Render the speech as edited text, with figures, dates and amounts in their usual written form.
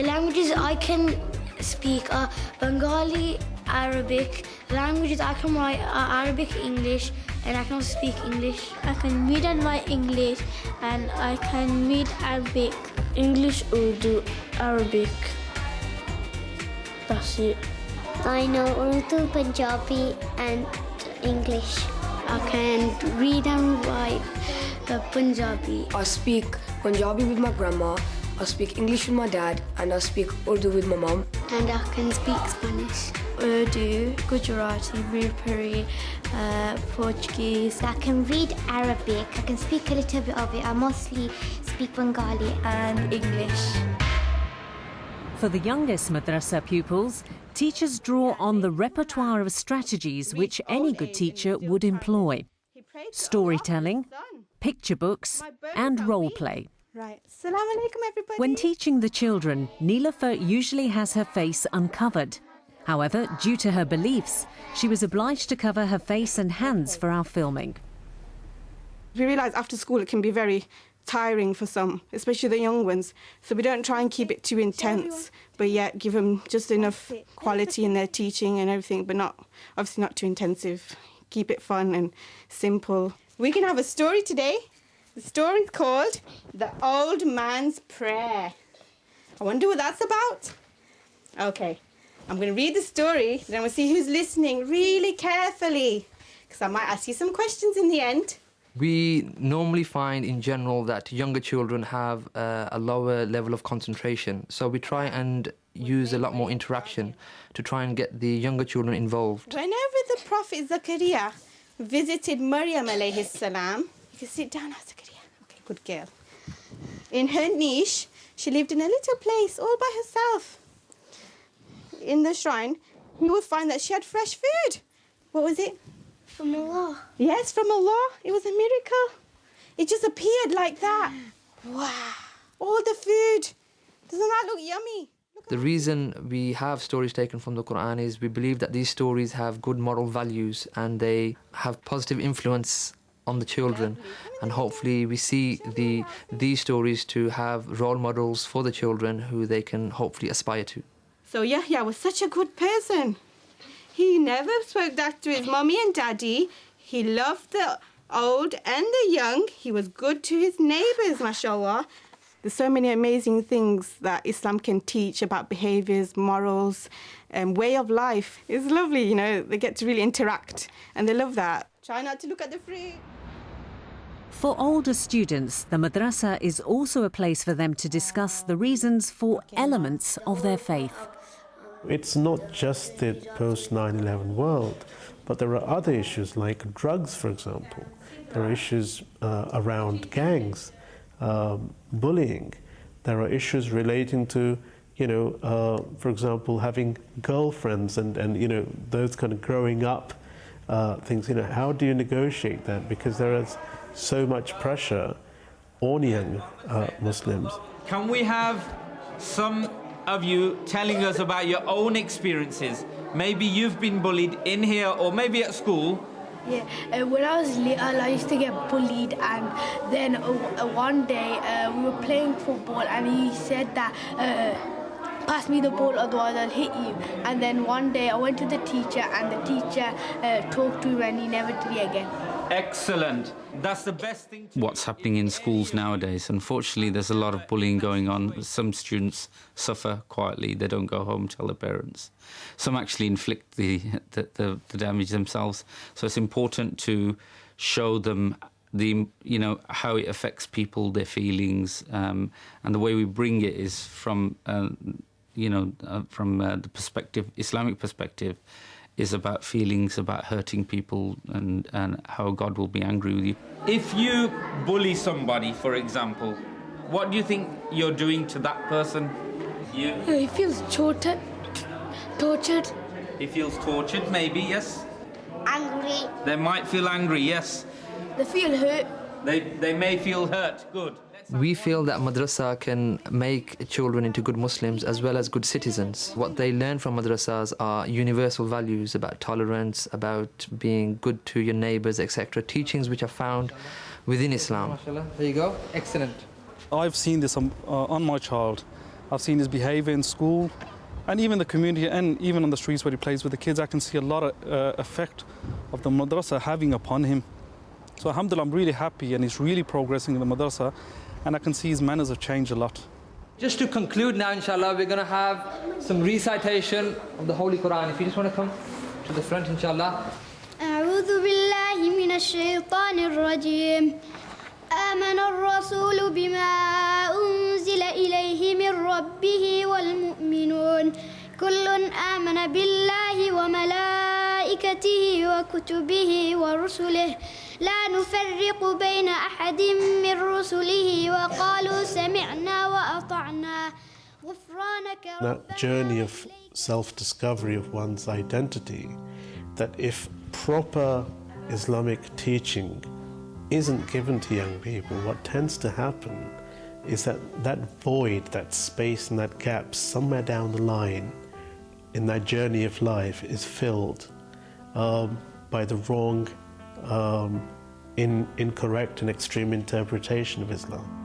Languages I can speak are Bengali, Arabic. Languages I can write are Arabic, English, and I can also speak English. I can read and write English, and I can read Arabic. English, Urdu, Arabic. That's it. I know Urdu, Punjabi, and English. I can read and write Punjabi. I speak Punjabi with my grandma, I speak English with my dad, and I speak Urdu with my mum. And I can speak Spanish. Urdu, Gujarati, Bhojpuri, Portuguese. I can read Arabic. I can speak a little bit of it. I mostly speak Bengali and English. For the youngest madrasa pupils, teachers draw on the repertoire of strategies which any good teacher would employ. Storytelling, picture books and role play. Right. Assalamu alaikum, everybody. When teaching the children, Nilofer usually has her face uncovered. However, due to her beliefs, she was obliged to cover her face and hands for our filming. We realise after school it can be very tiring for some, especially the young ones. So we don't try and keep it too intense, but yet give them just enough quality in their teaching and everything, but obviously not too intensive. Keep it fun and simple. We're going to have a story today. The story's called The Old Man's Prayer. I wonder what that's about. Okay, I'm going to read the story, then we'll see who's listening really carefully, because I might ask you some questions in the end. We normally find in general that younger children have a lower level of concentration, so we try and use a lot more interaction to try and get the younger children involved. Whenever the Prophet Zakaria visited Maryam alayhi salam, you can sit down now, Zakaria. Okay, good girl. In her niche, she lived in a little place all by herself. In the shrine, you will find that she had fresh food. What was it? From Allah. Yes, from Allah. It was a miracle. It just appeared like that. Wow. All the food. Doesn't that look yummy? The reason we have stories taken from the Quran is we believe that these stories have good moral values and they have positive influence on the children, and hopefully we see these stories to have role models for the children who they can hopefully aspire to. So Yahya was such a good person. He never spoke back to his mommy and daddy. He loved the old and the young. He was good to his neighbours, mashallah. There's so many amazing things that Islam can teach about behaviours, morals, and way of life. It's lovely, you know, they get to really interact, and they love that. Try not to look at the fruit. For older students, the madrasa is also a place for them to discuss the reasons for elements of their faith. It's not just the post-9/11 world, but there are other issues like drugs, for example. There are issues around gangs, bullying. There are issues relating to, for example, having girlfriends and those kind of growing up things. How do you negotiate that? Because there is so much pressure on young Muslims. Can we have some of you telling us about your own experiences? Maybe you've been bullied in here or maybe at school. Yeah, when I was little, I used to get bullied, and then one day we were playing football, and he said that, pass me the ball, otherwise I'll hit you. And then one day I went to the teacher, and the teacher talked to him, and he never did it again. Excellent. That's the best thing to What's happening in schools nowadays, unfortunately, there's a lot of bullying going on. Some students suffer quietly. They don't go home, tell their parents. Some actually inflict the damage themselves. So it's important to show them how it affects people, their feelings, and the way we bring it is from the perspective, Islamic perspective, is about feelings, about hurting people, and how God will be angry with you. If you bully somebody, for example, what do you think you're doing to that person? He feels tortured. He feels tortured, maybe, yes? Angry. They might feel angry, yes. They feel hurt. They may feel hurt, good. We feel that madrasa can make children into good Muslims as well as good citizens. What they learn from madrasas are universal values about tolerance, about being good to your neighbours, etc. Teachings which are found within Islam. There you go. Excellent. I've seen this on my child. I've seen his behaviour in school, and even the community, and even on the streets where he plays with the kids. I can see a lot of effect of the madrasa having upon him. So alhamdulillah, I'm really happy, and he's really progressing in the madrasa, and I can see his manners have changed a lot. Just to conclude now, inshallah, we're going to have some recitation of the Holy Quran. If you just want to come to the front, inshallah. أعوذ بالله من الشيطان الرجيم آمن الرسول بما أنزل إليه من ربه والمؤمنون كل آمن بالله وملائكته وكتبه ورسله لا نفرق بين أحد من رسله وقالوا سمعنا وأطعنا غفرانك ربنا. That journey of self-discovery of one's identity, that if proper Islamic teaching isn't given to young people, what tends to happen is that that void, that space and that gap somewhere down the line in that journey of life is filled by the wrong, incorrect and extreme interpretation of Islam.